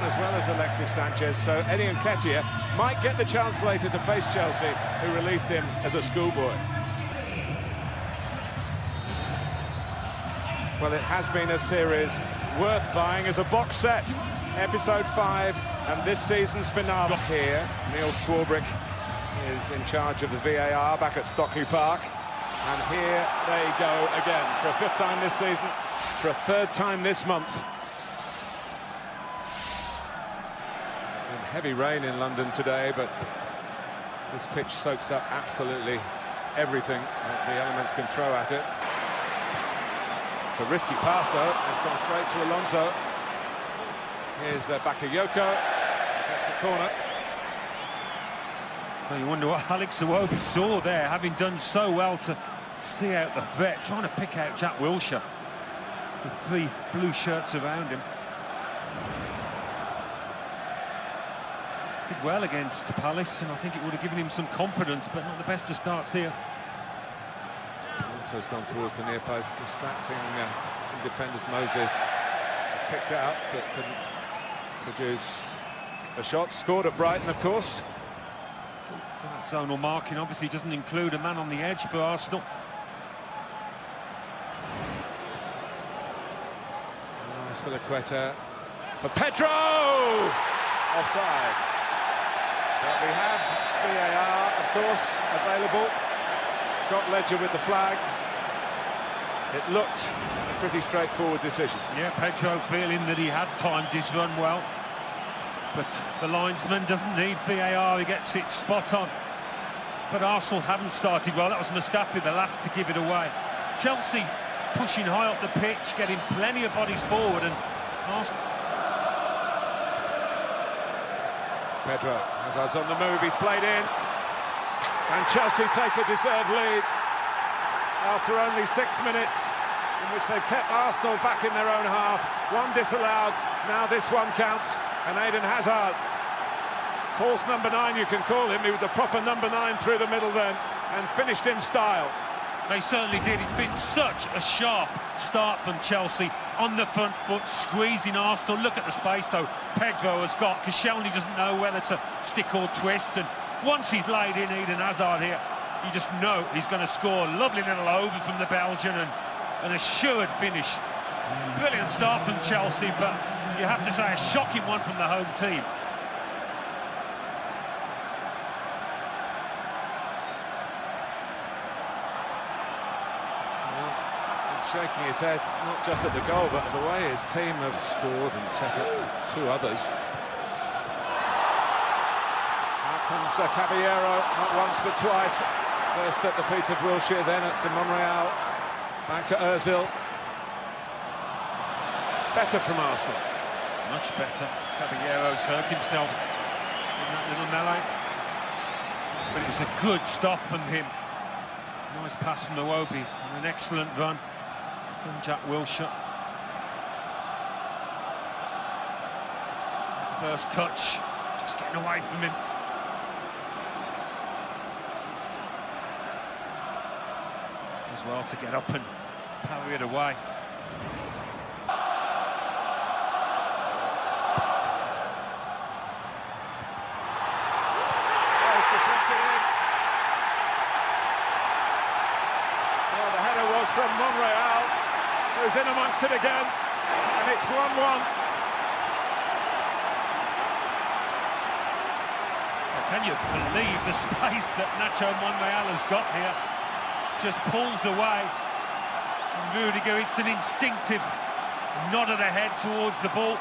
as well as Alexis Sanchez, so Eddie Nketiah might get the chance later to face Chelsea, who released him as a schoolboy. Well, it has been a series worth buying as a box set. Episode 5 and this season's finale here. Neil Swarbrick is in charge of the VAR back at Stockley Park. And here they go again for a 5th time this season, for a 3rd time this month. And heavy rain in London today, but this pitch soaks up absolutely everything that the elements can throw at it. It's a risky pass though, it's gone straight to Alonso. Here's Bakayoko, that's the corner. Well, you wonder what Alex Iwobi saw there, having done so well to see out the threat, trying to pick out Jack Wilshere with 3 blue shirts around him. Did well against Palace, and I think it would have given him some confidence, but not the best of starts here. Also has gone towards the near post, distracting some defenders. Moses has picked it up, but couldn't produce a shot. Scored at Brighton, of course. Zonal marking obviously doesn't include a man on the edge for Arsenal. Spilicueta for Pedro! Offside. But we have VAR, of course, available. Scott Ledger with the flag. It looked a pretty straightforward decision. Yeah, Pedro feeling that he had timed his run well. But the linesman doesn't need VAR, he gets it spot on. But Arsenal haven't started well. That was Mustafi, the last to give it away. Chelsea pushing high up the pitch, getting plenty of bodies forward, and Arsenal... Pedro, Hazard's on the move, he's played in. And Chelsea take a deserved lead after only 6 minutes, in which they've kept Arsenal back in their own half. 1 disallowed, now this one counts. And Eden Hazard, false number 9 you can call him, he was a proper number 9 through the middle then, and finished in style. They certainly did. It's been such a sharp start from Chelsea, on the front foot, squeezing Arsenal. Look at the space though Pedro has got, because Koscielny doesn't know whether to stick or twist, and once he's laid in Eden Hazard here, you just know he's going to score. Lovely little over from the Belgian, and an assured finish. Brilliant start from Chelsea, but you have to say a shocking one from the home team. Well, he's shaking his head, not just at the goal, but the way his team have scored and set up 2 others. Out comes Caballero, not once but twice. First at the feet of Wilshere, then at Monreal. Back to Ozil. Better from Arsenal. Much better. Caballero's hurt himself in that little melee. But it was a good stop from him. Nice pass from Iwobi and an excellent run from Jack Wilshere. First touch, just getting away from him. As well to get up and parry it away. From Monreal, who's in amongst it again, and it's 1-1. Can you believe the space that Nacho Monreal has got here? Just pulls away. And Rudiger, it's an instinctive nod of the head towards the ball.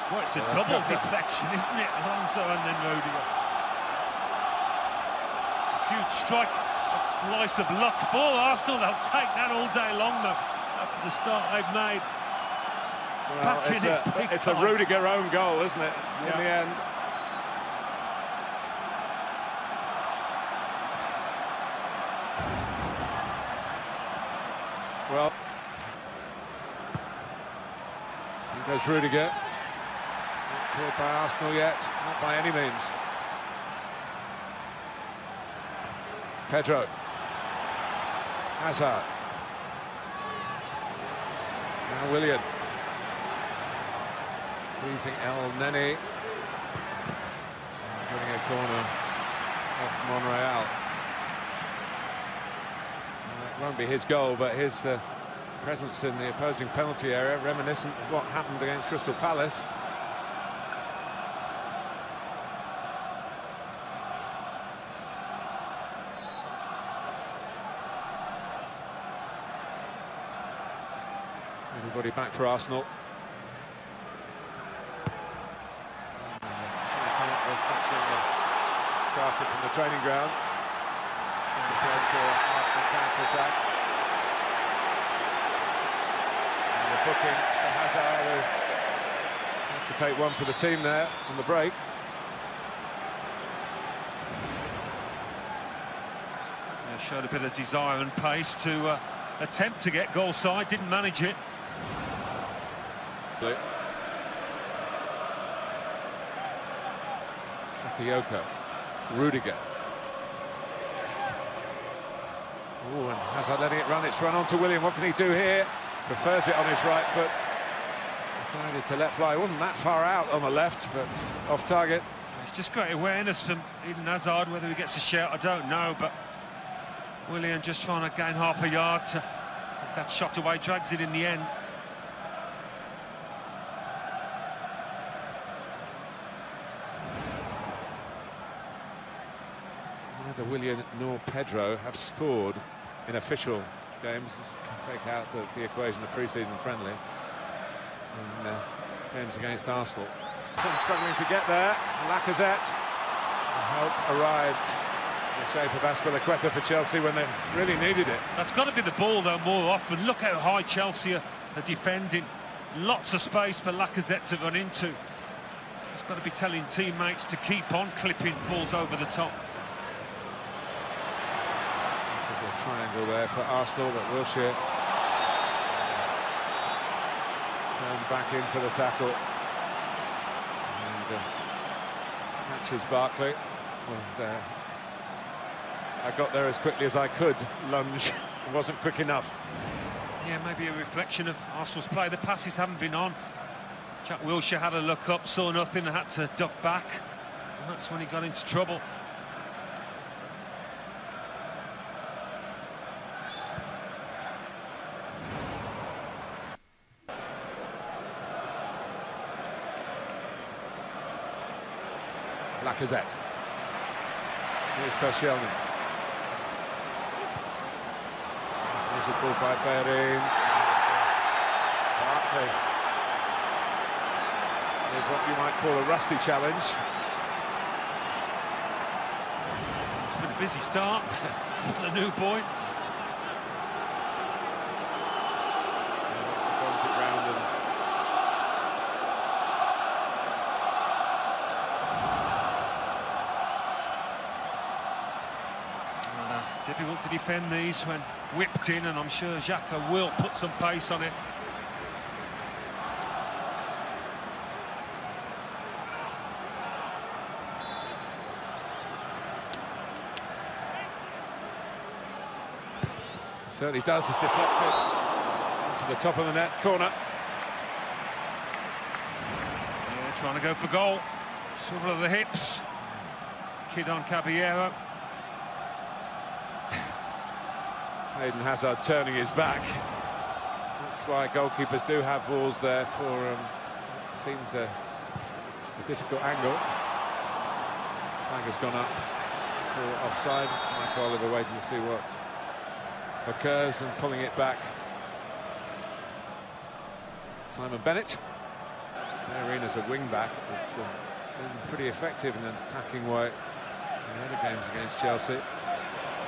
Well, it's a double deflection, isn't it? Alonso and then Rudiger. Huge strike. Slice of luck for Arsenal. They'll take that all day long though, after the start they've made. Well, it's a Rudiger own goal, isn't it, in the end? Well, here goes Rudiger. It's not cleared by Arsenal yet, not by any means. Pedro. Hazard. Now Willian. Teasing El Neni. Getting a corner off Monreal. It won't be his goal, but his presence in the opposing penalty area, reminiscent of what happened against Crystal Palace. Everybody back for Arsenal. Crafted from the training ground. Just led to Arsenal counter-attack. And the booking for Hazard, who have to take one for the team there on the break. Yeah, showed a bit of desire and pace to attempt to get goal side, didn't manage it. Bakayoko, Rudiger. Oh, and Hazard letting it run. It's run on to William. What can he do here? Prefers it on his right foot. Decided to let fly. Wasn't that far out on the left, but off target. It's just great awareness from Eden Hazard. Whether he gets a shout, I don't know, but William just trying to gain half a yard to get that shot away, drags it in the end. Neither William nor Pedro have scored in official games. Take out the equation of pre-season friendly in games against Arsenal. Some struggling to get there. Lacazette, help arrived in the shape of Azpilicueta for Chelsea when they really needed it. That's got to be the ball though more often. Look how high Chelsea are defending. Lots of space for Lacazette to run into. He's got to be telling teammates to keep on clipping balls over the top. A triangle there for Arsenal, but Wilshere turned back into the tackle and catches Barkley. And, I got there as quickly as I could. Lunge wasn't quick enough. Yeah, maybe a reflection of Arsenal's play. The passes haven't been on. Jack Wilshere had a look up, saw nothing, and had to duck back, and that's when he got into trouble. Lacazette. Here's Koscielny. This is a ball by Bellerin. Barkley. There's what you might call a rusty challenge. It's been a busy start for the new boy. Difficult to defend these when whipped in, and I'm sure Xhaka will put some pace on it. It certainly does. It's deflected to the top of the net, corner. Yeah, trying to go for goal. Swivel of the hips. Kid on Caballero. Eden Hazard turning his back. That's why goalkeepers do have balls there for seems a difficult angle. Flag has gone up for offside. Michael Oliver waiting to see what occurs and pulling it back. Simon Bennett. Arena's a wing-back. Has been pretty effective in an attacking way in the other games against Chelsea.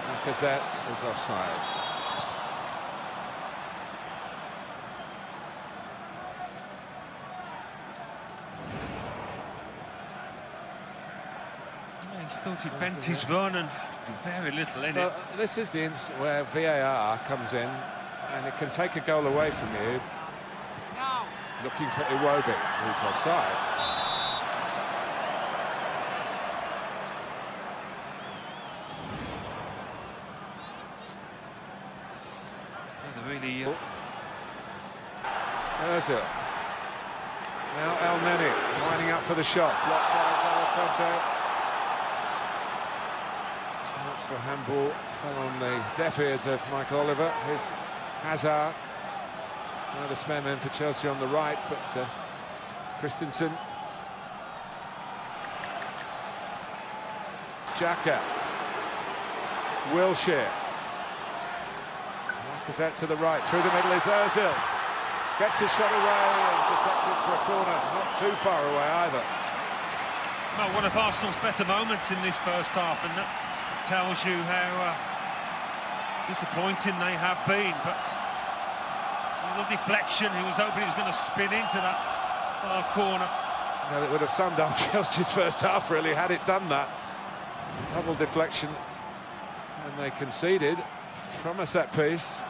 Lacazette is offside. Yeah, he thought he bent his run and very little in it. This is the instant where VAR comes in and it can take a goal away from you. Looking for Iwobi, who's offside. Really. There's it. Now El Neni. for the shot. Blocked by Conte. Chance for handball. Fell on the deaf ears of Michael Oliver. Here's Hazard. Another spare man for Chelsea on the right, but Christensen. Xhaka. Wilshere. Lacazette to the right. Through the middle is Ozil. Gets his shot away and deflected for a corner. Not too far away either. Well, one of Arsenal's better moments in this first half, and that tells you how disappointing they have been. But a little deflection. He was hoping he was going to spin into that far corner. Well, it would have summed up Chelsea's first half, really, had it done that. Double deflection, and they conceded from a set piece.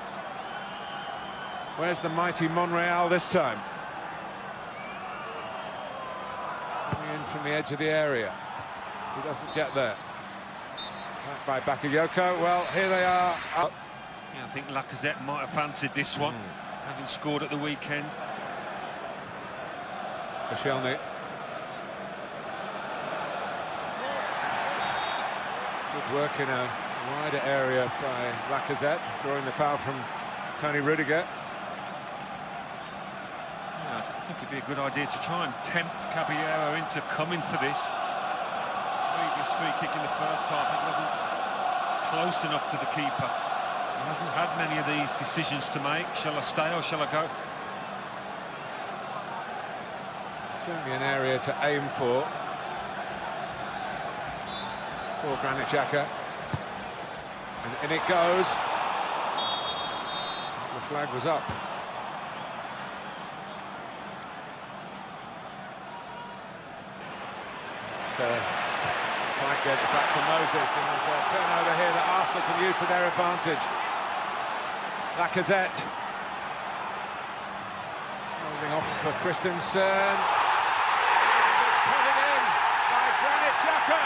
Where's the mighty Monreal this time? Coming in from the edge of the area. He doesn't get there. Back by Bakayoko. Well, here they are. Up. Yeah, I think Lacazette might have fancied this one, having scored at the weekend. Koscielny. Good work in a wider area by Lacazette, drawing the foul from Tony Rudiger. Yeah, I think it'd be a good idea to try and tempt Caballero into coming for this. Previous free kick in the first half, it wasn't close enough to the keeper. He hasn't had many of these decisions to make. Shall I stay or shall I go? Certainly an area to aim for Granit Xhaka. And in it goes. The flag was up. Flag gets back to Moses, and there's a turnover here that Arsenal can use to their advantage. Lacazette. Holding off for Christensen. Put it in by Granit Xhaka.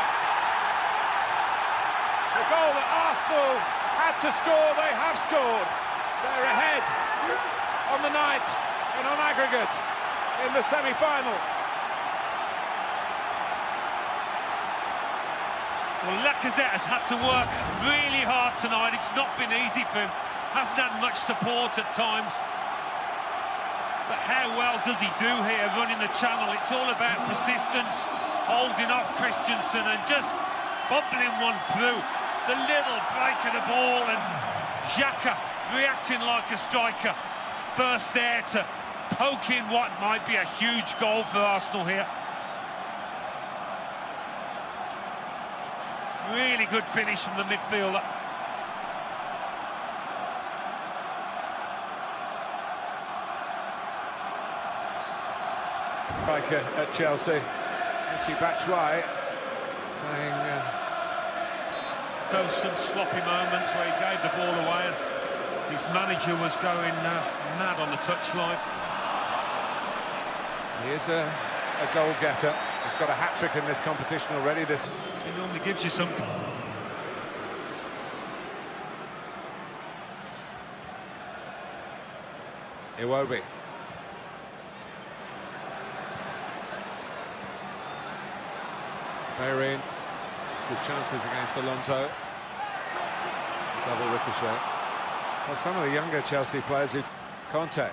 The goal that Arsenal had to score, they have scored. They're ahead on the night and on aggregate in the semi-final. Well, Lacazette has had to work really hard tonight. It's not been easy for him. Hasn't had much support at times. But how well does he do here, running the channel? It's all about persistence, holding off Christensen and just bubbling one through. The little break of the ball, and Xhaka reacting like a striker. First there to poke in what might be a huge goal for Arsenal here. Really good finish from the midfielder. Striker at Chelsea, Richie Batshuayi, saying Those some sloppy moments where he gave the ball away and his manager was going mad on the touchline. he is a goal-getter. He's got a hat-trick in this competition already. He normally gives you something. Iwobi. Bellerin. His chances against Alonso. Double ricochet. Well, some of the younger Chelsea players who Conte.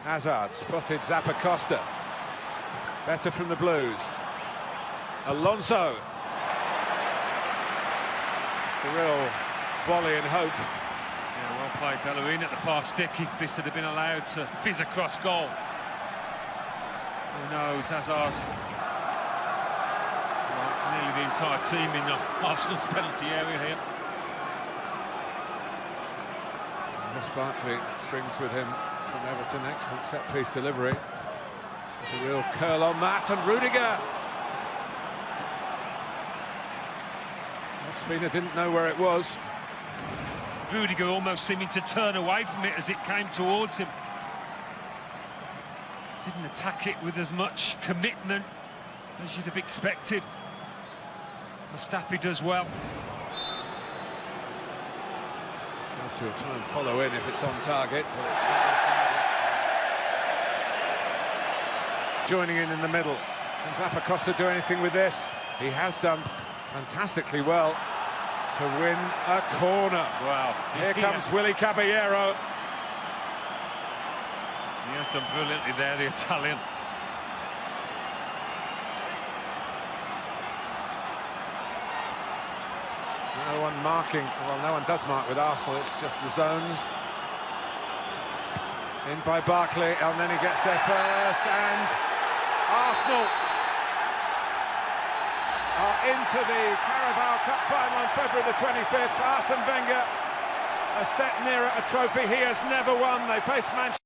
Hazard spotted Zappacosta. Better from the Blues. Alonso. A real volley in hope. Yeah, well played, Bellerin at the far stick. If this had been allowed to fizz across goal, who knows? Hazard. Nearly the entire team in Arsenal's penalty area here. Ross Barkley brings with him from Everton excellent set-piece delivery. There's a real curl on that, and Rudiger. Spina didn't know where it was. Rudiger almost seeming to turn away from it as it came towards him. Didn't attack it with as much commitment as you'd have expected. Mustafi does well. Chelsea will try and follow in if it's on target. Well, it's not on target. joining in the middle. Can Zappacosta do anything with this? He has done fantastically well to win a corner. Wow. Here comes Willy Caballero. He has done brilliantly there, the Italian. No one marking, well, no one does mark with Arsenal, it's just the zones. In by Barkley, and then he gets there first, and Arsenal are into the Carabao Cup final on February the 25th. Arsene Wenger a step nearer a trophy he has never won. They face Manchester